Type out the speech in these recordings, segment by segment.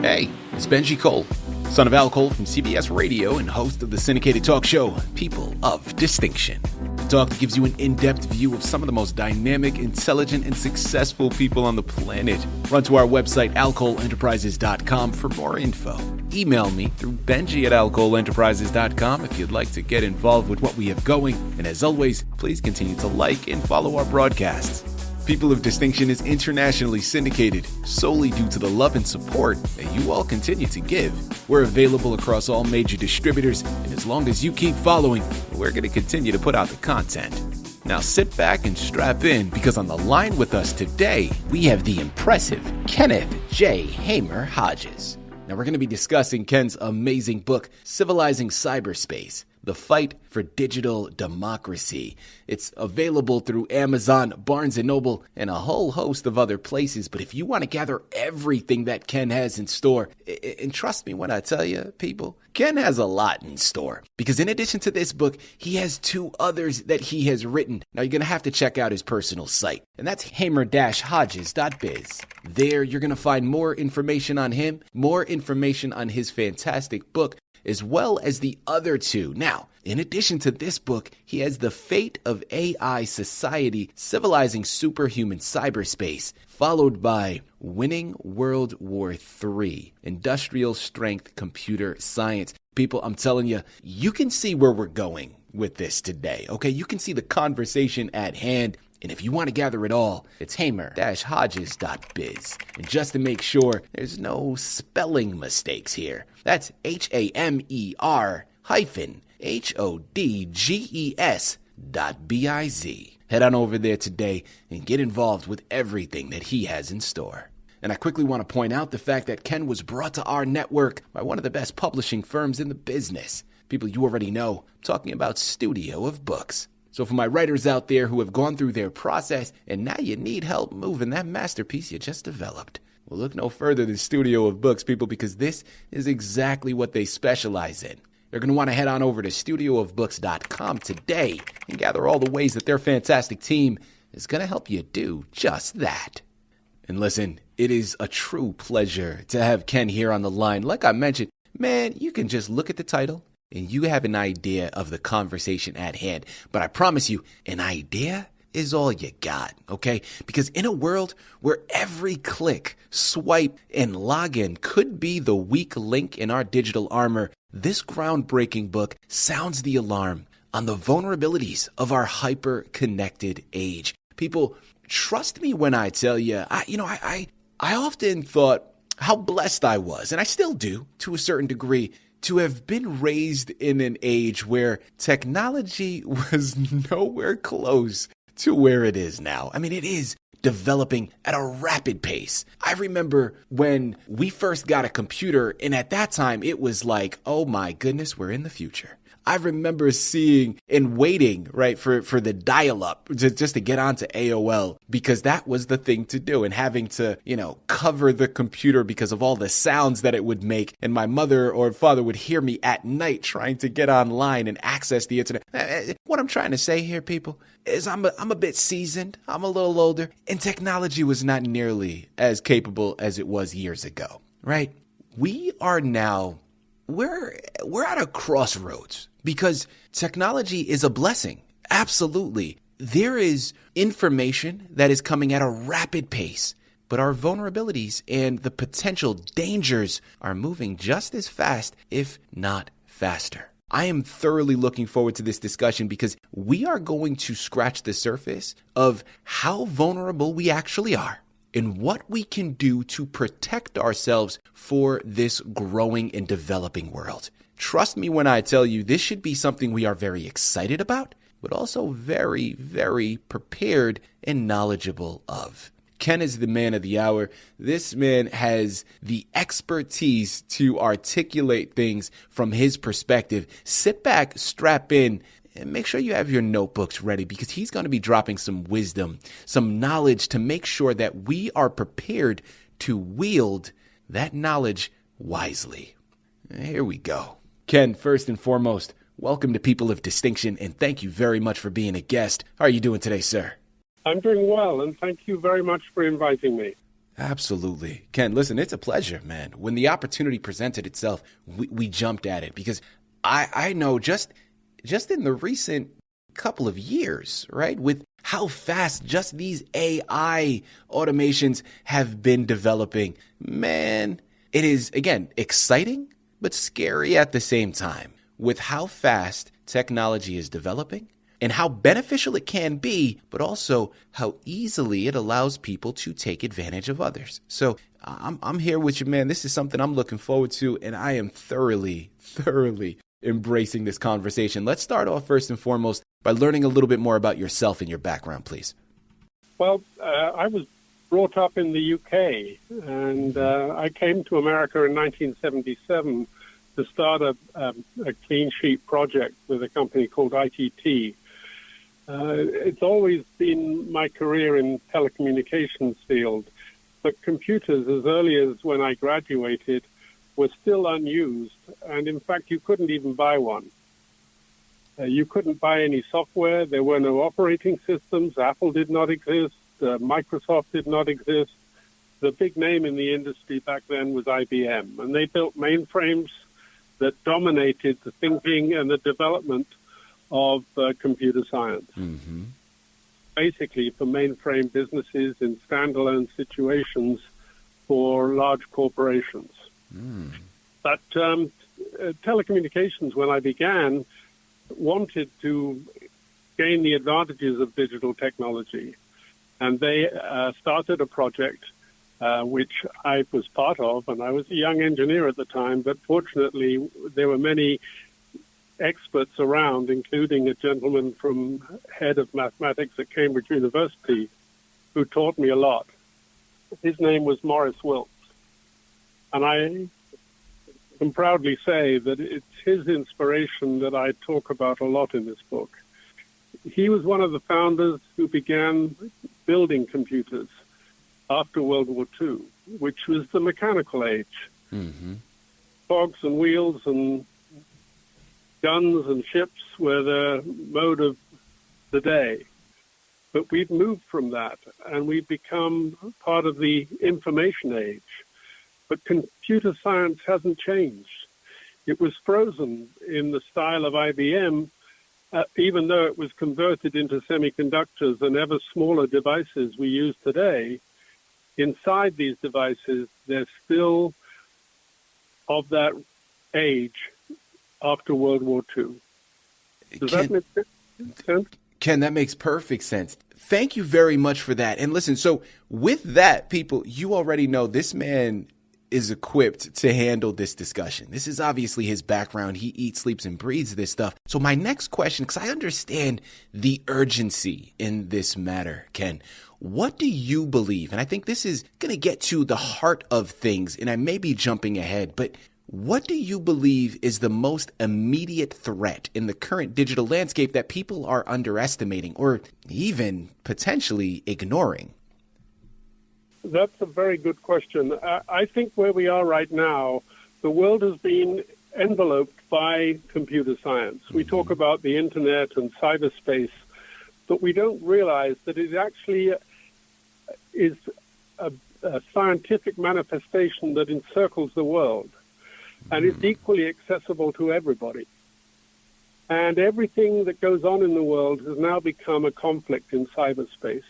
Hey, it's Benji Cole, son of Al Cole from CBS Radio and host of the syndicated talk show, People of Distinction. The talk that gives you an in-depth view of some of the most dynamic, intelligent, and successful people on the planet. Run to our website, alcoleenterprises.com, for more info. Email me through benji@alcoleenterprises.com if you'd like to get involved with what we have going. And as always, please continue to like and follow our broadcasts. People of Distinction is internationally syndicated solely due to the love and support that you all continue to give. We're available across all major distributors, and as long as you keep following, we're going to continue to put out the content. Now sit back and strap in, because on the line with us today, we have the impressive Kenneth J. Hamer-Hodges. Now we're going to be discussing Ken's amazing book, Civilizing Cyberspace: The Fight for Digital Democracy. It's available through Amazon, Barnes & Noble, and a whole host of other places. But if you want to gather everything that Ken has in store, and trust me when I tell you, people, Ken has a lot in store. Because in addition to this book, he has two others that he has written. Now you're going to have to check out his personal site, and that's hamer-hodges.biz. There you're going to find more information on him, more information on his fantastic book, as well as the other two. Now, in addition to this book, he has The Fate of AI Society, Civilizing Superhuman Cyberspace, followed by Winning World War III, Industrial Strength Computer Science. People, I'm telling you, you can see where we're going with this today, okay? You can see the conversation at hand. And if you want to gather it all, it's hamer-hodges.biz. And just to make sure there's no spelling mistakes here, that's hamer-hodges.biz. Head on over there today and get involved with everything that he has in store. And I quickly want to point out the fact that Ken was brought to our network by one of the best publishing firms in the business. People you already know, I'm talking about Studio of Books. So for my writers out there who have gone through their process and now you need help moving that masterpiece you just developed, well, look no further than Studio of Books, people, because this is exactly what they specialize in. You're going to want to head on over to studioofbooks.com today and gather all the ways that their fantastic team is going to help you do just that. And listen, it is a true pleasure to have Ken here on the line. Like I mentioned, man, you can just look at the title and you have an idea of the conversation at hand. But I promise you, an idea is all you got, okay? Because in a world where every click, swipe, and login could be the weak link in our digital armor, this groundbreaking book sounds the alarm on the vulnerabilities of our hyper-connected age. People, trust me when I tell you, I often thought how blessed I was, and I still do to a certain degree, to have been raised in an age where technology was nowhere close to where it is now. I mean, it is developing at a rapid pace. I remember when we first got a computer, and at that time it was like, oh my goodness, we're in the future. I remember seeing and waiting, right, for the dial-up just to get onto AOL, because that was the thing to do, and having to, cover the computer because of all the sounds that it would make. And my mother or father would hear me at night trying to get online and access the internet. What I'm trying to say here, people, is I'm a bit seasoned. I'm a little older, and technology was not nearly as capable as it was years ago, right? We are now, we're at a crossroads. Because technology is a blessing. Absolutely. There is information that is coming at a rapid pace, but our vulnerabilities and the potential dangers are moving just as fast, if not faster. I am thoroughly looking forward to this discussion because we are going to scratch the surface of how vulnerable we actually are and what we can do to protect ourselves for this growing and developing world. Trust me when I tell you, this should be something we are very excited about, but also very, very prepared and knowledgeable of. Ken is the man of the hour. This man has the expertise to articulate things from his perspective. Sit back, strap in, and make sure you have your notebooks ready, because he's going to be dropping some wisdom, some knowledge to make sure that we are prepared to wield that knowledge wisely. Here we go. Ken, first and foremost, welcome to People of Distinction, and thank you very much for being a guest. How are you doing today, sir? I'm doing well, and thank you very much for inviting me. Absolutely. Ken, listen, it's a pleasure, man. When the opportunity presented itself, we jumped at it because I know just in the recent couple of years, right, with how fast just these AI automations have been developing, man, it is, again, exciting, but scary at the same time with how fast technology is developing and how beneficial it can be, but also how easily it allows people to take advantage of others. So I'm here with you, man. This is something I'm looking forward to, and I am thoroughly embracing this conversation. Let's start off first and foremost by learning a little bit more about yourself and your background, please. Well, I was brought up in the UK, and I came to America in 1977 to start a clean sheet project with a company called ITT. It's always been my career in telecommunications field, but computers, as early as when I graduated, were still unused, and in fact, you couldn't even buy one. You couldn't buy any software. There were no operating systems. Apple did not exist. Microsoft did not exist. The big name in the industry back then was IBM, and they built mainframes that dominated the thinking and the development of computer science. Mm-hmm. Basically, for mainframe businesses in standalone situations for large corporations. But telecommunications, when I began, wanted to gain the advantages of digital technology. And they started a project which I was part of, and I was a young engineer at the time, but fortunately there were many experts around, including a gentleman from head of mathematics at Cambridge University, who taught me a lot. His name was Morris Wilks. And I can proudly say that it's his inspiration that I talk about a lot in this book. He was one of the founders who began building computers after World War II, which was the mechanical age. Mm-hmm. Cogs and wheels and guns and ships were the mode of the day. But we've moved from that, and we've become part of the information age. But computer science hasn't changed. It was frozen in the style of IBM, even though it was converted into semiconductors and ever smaller devices we use today. Inside these devices, they're still of that age after World War II. Does that make sense? Ken, that makes perfect sense. Thank you very much for that. And listen, so with that, people, you already know this man is equipped to handle this discussion. This is obviously his background. He eats, sleeps, and breathes this stuff. So my next question, because I understand the urgency in this matter, Ken, what do you believe? And I think this is going to get to the heart of things, and I may be jumping ahead, but what do you believe is the most immediate threat in the current digital landscape that people are underestimating or even potentially ignoring? That's a very good question. I think where we are right now, the world has been enveloped by computer science. We talk about the internet and cyberspace, but we don't realize that it actually is a scientific manifestation that encircles the world, and it's equally accessible to everybody. And everything that goes on in the world has now become a conflict in cyberspace.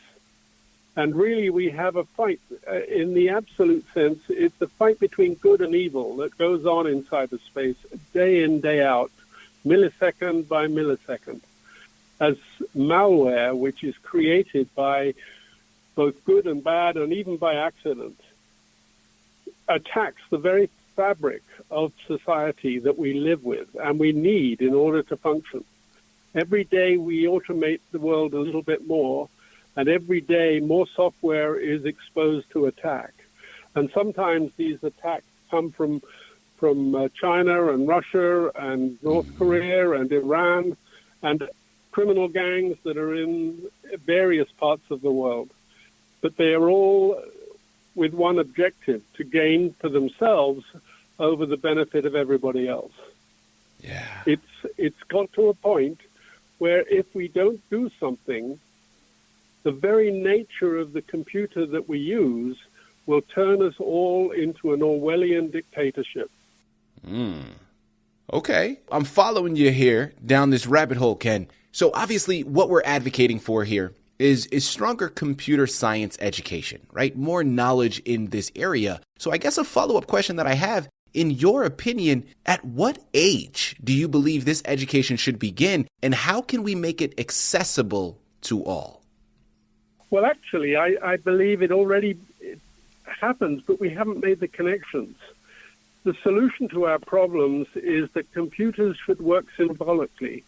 And really, we have a fight. In the absolute sense, it's a fight between good and evil that goes on in cyberspace day in, day out, millisecond by millisecond. As malware, which is created by both good and bad and even by accident, attacks the very fabric of society that we live with and we need in order to function. Every day we automate the world a little bit more, and every day more software is exposed to attack. And sometimes these attacks come from China and Russia and North Korea and Iran and criminal gangs that are in various parts of the world. But they are all with one objective, to gain for themselves over the benefit of everybody else. Yeah. It's got to a point where if we don't do something, the very nature of the computer that we use will turn us all into an Orwellian dictatorship. Okay, I'm following you here down this rabbit hole, Ken. So obviously what we're advocating for here is stronger computer science education, right? More knowledge in this area. So I guess a follow-up question that I have, in your opinion, at what age do you believe this education should begin, and how can we make it accessible to all? Well, actually, I believe it already happens, but we haven't made the connections. The solution to our problems is that computers should work symbolically,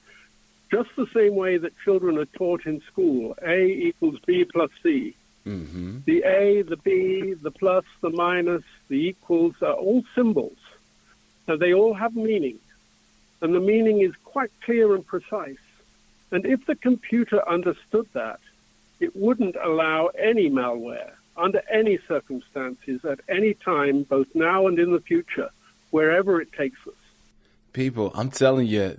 just the same way that children are taught in school. A equals B plus C. Mm-hmm. The A, the B, the plus, the minus, the equals are all symbols. So they all have meaning. And the meaning is quite clear and precise. And if the computer understood that, it wouldn't allow any malware, under any circumstances, at any time, both now and in the future, wherever it takes us. People, I'm telling you,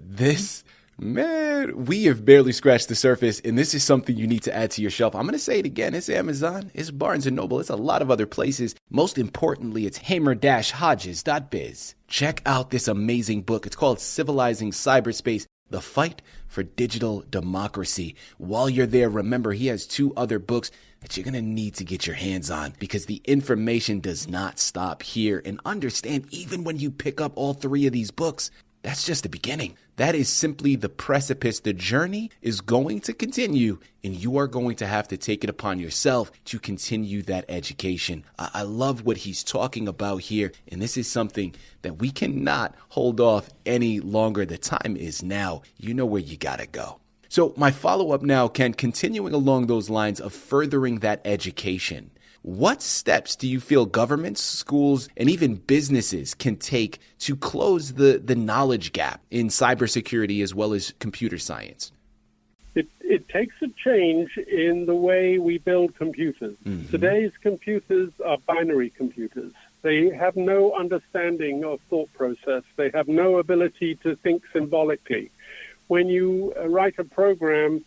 man, we have barely scratched the surface, and this is something you need to add to your shelf. I'm going to say it again. It's Amazon, it's Barnes & Noble, it's a lot of other places. Most importantly, it's hamer-hodges.biz. Check out this amazing book. It's called Civilizing Cyberspace, The Fight for Digital Democracy. While you're there, remember, he has 2 other books that you're going to need to get your hands on, because the information does not stop here. And understand, even when you pick up all 3 of these books, that's just the beginning. That is simply the precipice. The journey is going to continue, and you are going to have to take it upon yourself to continue that education. I love what he's talking about here, and this is something that we cannot hold off any longer. The time is now. You know where you gotta go. So my follow-up now, Ken, continuing along those lines of furthering that education, what steps do you feel governments, schools, and even businesses can take to close the knowledge gap in cybersecurity as well as computer science? It takes a change in the way we build computers. Mm-hmm. Today's computers are binary computers. They have no understanding of thought process. They have no ability to think symbolically. When you write a program,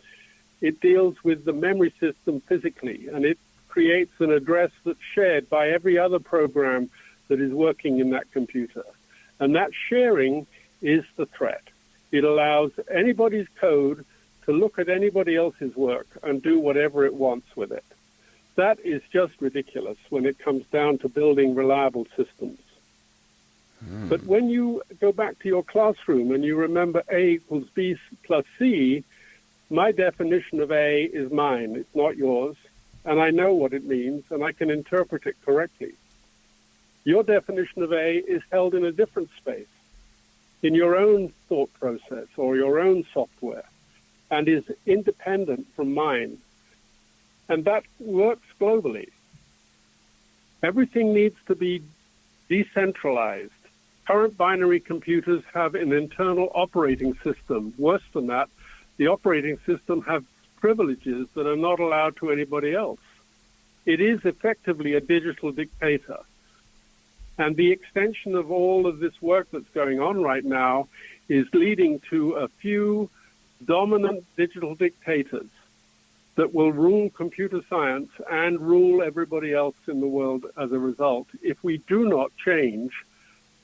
it deals with the memory system physically, and it creates an address that's shared by every other program that is working in that computer. And that sharing is the threat. It allows anybody's code to look at anybody else's work and do whatever it wants with it. That is just ridiculous when it comes down to building reliable systems. But when you go back to your classroom and you remember A equals B plus C, my definition of A is mine. It's not yours. And I know what it means, and I can interpret it correctly. Your definition of A is held in a different space, in your own thought process or your own software, and is independent from mine. And that works globally. Everything needs to be decentralized. Current binary computers have an internal operating system. Worse than that, the operating system has privileges that are not allowed to anybody else. It is effectively a digital dictator. And the extension of all of this work that's going on right now is leading to a few dominant digital dictators that will rule computer science and rule everybody else in the world as a result if we do not change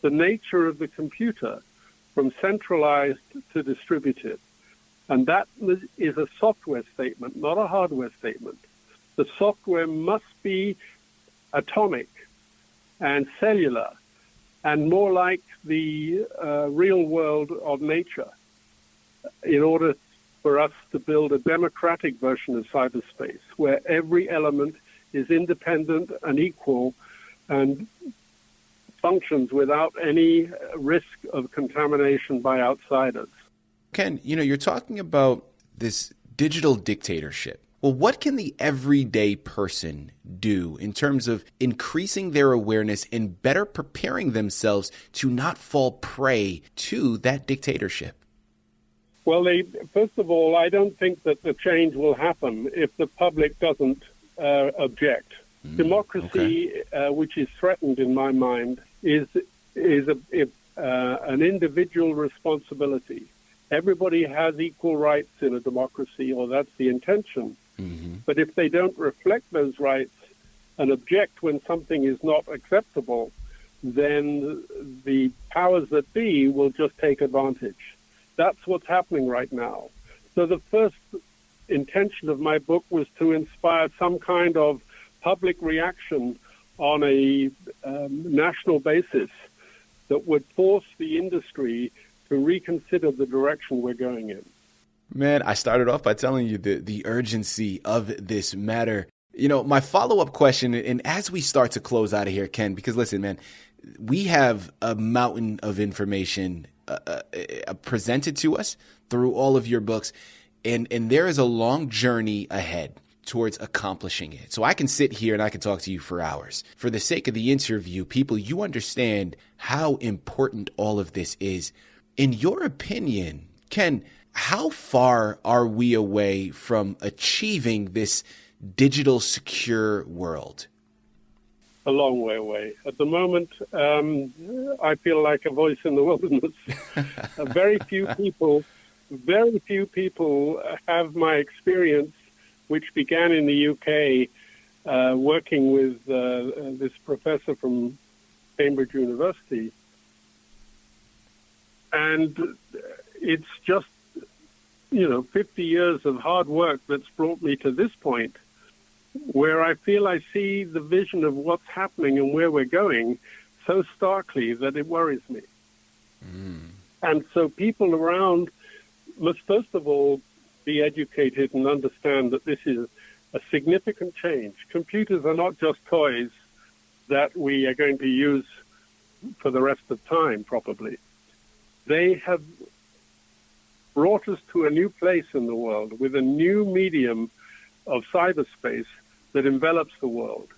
the nature of the computer from centralized to distributed. And that is a software statement, not a hardware statement. The software must be atomic and cellular and more like the real world of nature in order for us to build a democratic version of cyberspace where every element is independent and equal and functions without any risk of contamination by outsiders. Ken, you're talking about this digital dictatorship. Well, what can the everyday person do in terms of increasing their awareness and better preparing themselves to not fall prey to that dictatorship? Well, first of all, I don't think that the change will happen if the public doesn't object. Democracy, which is threatened in my mind, is an individual responsibility. Everybody has equal rights in a democracy, or that's the intention. Mm-hmm. But if they don't reflect those rights, and object when something is not acceptable, then the powers that be will just take advantage. That's what's happening right now. So the first intention of my book was to inspire some kind of public reaction on a national basis that would force the industry to reconsider the direction we're going in. Man, I started off by telling you the urgency of this matter. You know, my follow-up question, and as we start to close out of here, Ken, because listen, man, we have a mountain of information presented to us through all of your books, and there is a long journey ahead towards accomplishing it. So I can sit here and I can talk to you for hours. For the sake of the interview, people, you understand how important all of this is. In your opinion, Ken, how far are we away from achieving this digital secure world? A long way away. At the moment, I feel like a voice in the wilderness. Very few people have my experience, which began in the UK, working with this professor from Cambridge University. And it's just, 50 years of hard work that's brought me to this point, where I feel I see the vision of what's happening and where we're going so starkly that it worries me. And so people around must first of all be educated and understand that this is a significant change. Computers are not just toys that we are going to use for the rest of time, probably. They have brought us to a new place in the world with a new medium of cyberspace that envelops the world.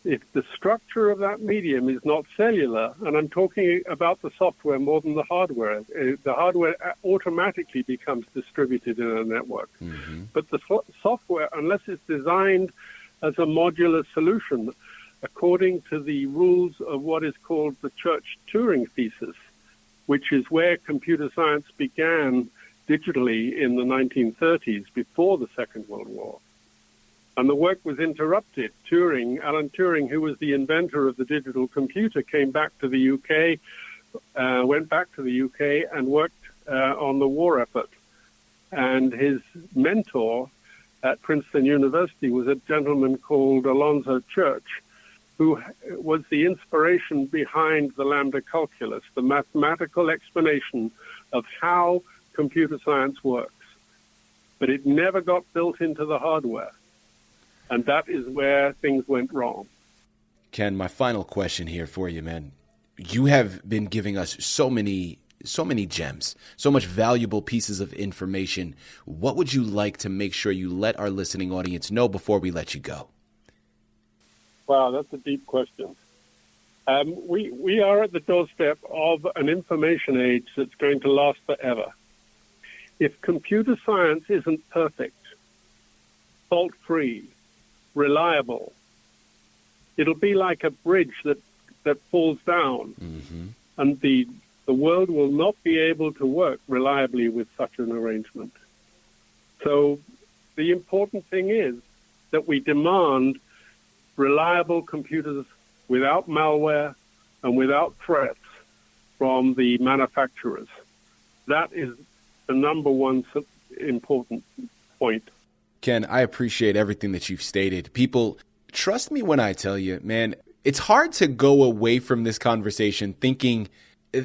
If the structure of that medium is not cellular, and I'm talking about the software more than the hardware automatically becomes distributed in a network. But the software, unless it's designed as a modular solution, according to the rules of what is called the Church-Turing Thesis, which is where computer science began digitally in the 1930s, before the Second World War. And the work was interrupted. Alan Turing, who was the inventor of the digital computer, came back to the UK, went back to the UK and worked on the war effort. And his mentor at Princeton University was a gentleman called Alonzo Church, who was the inspiration behind the lambda calculus, the mathematical explanation of how computer science works. But it never got built into the hardware. And that is where things went wrong. Ken, my final question here for you, man. You have been giving us so many gems, so much valuable pieces of information. What would you like to make sure you let our listening audience know before we let you go? Wow, that's a deep question. We are at the doorstep of an information age that's going to last forever. If computer science isn't perfect, fault-free, reliable, it'll be like a bridge that falls down, and the world will not be able to work reliably with such an arrangement. So the important thing is that we demand reliable computers without malware and without threats from the manufacturers. That is the number one important point. Ken, I appreciate everything that you've stated. People, trust me when I tell you, man, it's hard to go away from this conversation thinking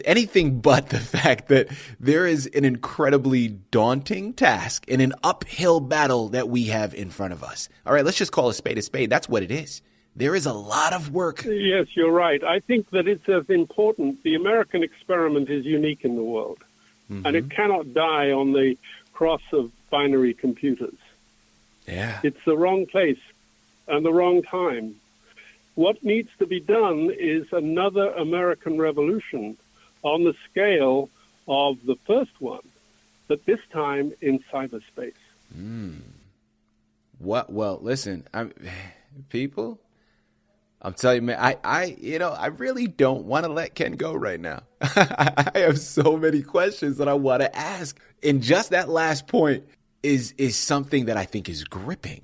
anything but the fact that there is an incredibly daunting task and an uphill battle that we have in front of us. All right, let's just call a spade a spade. That's what it is. There is a lot of work. Yes, you're right. I think that it's as important. The American experiment is unique in the world, and it cannot die on the cross of binary computers. Yeah. It's the wrong place and the wrong time. What needs to be done is another American revolution on the scale of the first one, but this time in cyberspace. What? Well, listen, people, I'm telling you, man, I really don't want to let Ken go right now. I have so many questions that I want to ask. And just that last point is something that I think is gripping.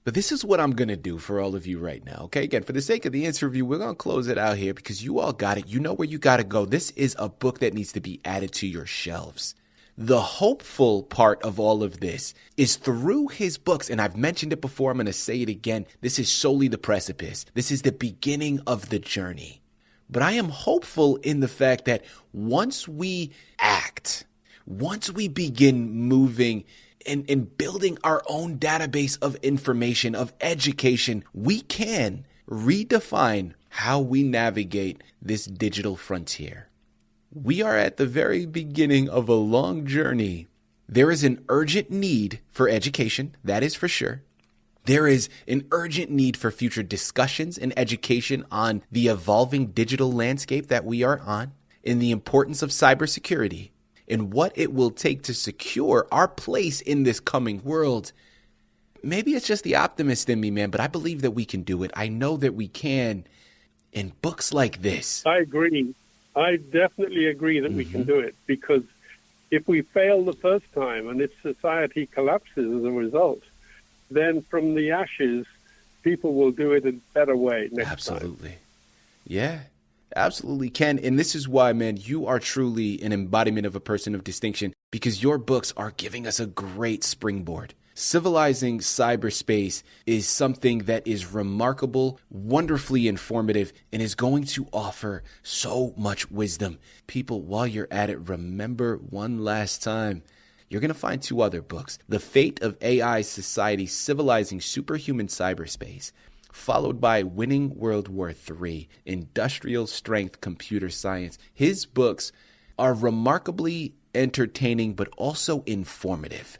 But this is what I'm going to do for all of you right now, okay? Again, for the sake of the interview, we're going to close it out here because you all got it. You know where you got to go. This is a book that needs to be added to your shelves. The hopeful part of all of this is through his books, and I've mentioned it before, I'm going to say it again, this is solely the precipice. This is the beginning of the journey. But I am hopeful in the fact that once we act, once we begin moving and building our own database of information, of education, we can redefine how we navigate this digital frontier. We are at the very beginning of a long journey. There is an urgent need for education, that is for sure. There is an urgent need for future discussions and education on the evolving digital landscape that we are on, and the importance of cybersecurity, and what it will take to secure our place in this coming world. Maybe it's just the optimist in me, man, but I believe that we can do it. I know that we can. In books like this. I agree. I definitely agree that we can do it, because if we fail the first time and if society collapses as a result, then from the ashes, people will do it in a better way next time. Absolutely. Yeah. Absolutely, Ken. And this is why, man, you are truly an embodiment of a person of distinction, because your books are giving us a great springboard. Civilizing Cyberspace is something that is remarkable, wonderfully informative, and is going to offer so much wisdom. People, while you're at it, remember one last time, you're going to find 2 other books. The Fate of AI Society, Civilizing Superhuman Cyberspace, followed by Winning World War III, Industrial Strength Computer Science. His books are remarkably entertaining, but also informative.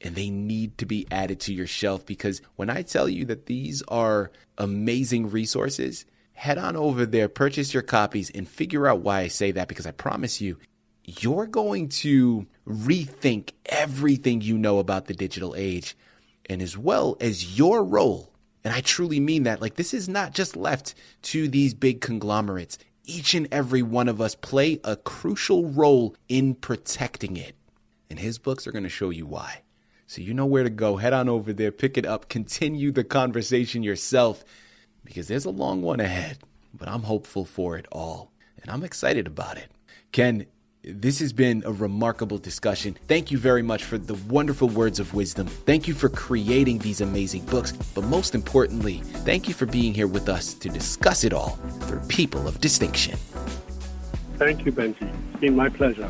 And they need to be added to your shelf, because when I tell you that these are amazing resources, head on over there, purchase your copies, and figure out why I say that, because I promise you, you're going to rethink everything you know about the digital age, and as well as your role. And I truly mean that. Like, this is not just left to these big conglomerates. Each and every one of us play a crucial role in protecting it. And his books are going to show you why. So you know where to go. Head on over there, pick it up, continue the conversation yourself, because there's a long one ahead. But I'm hopeful for it all, and I'm excited about it. Ken, this has been a remarkable discussion. Thank you very much for the wonderful words of wisdom. Thank you for creating these amazing books. But most importantly, thank you for being here with us to discuss it all through people of distinction. Thank you, Benji. It's been my pleasure.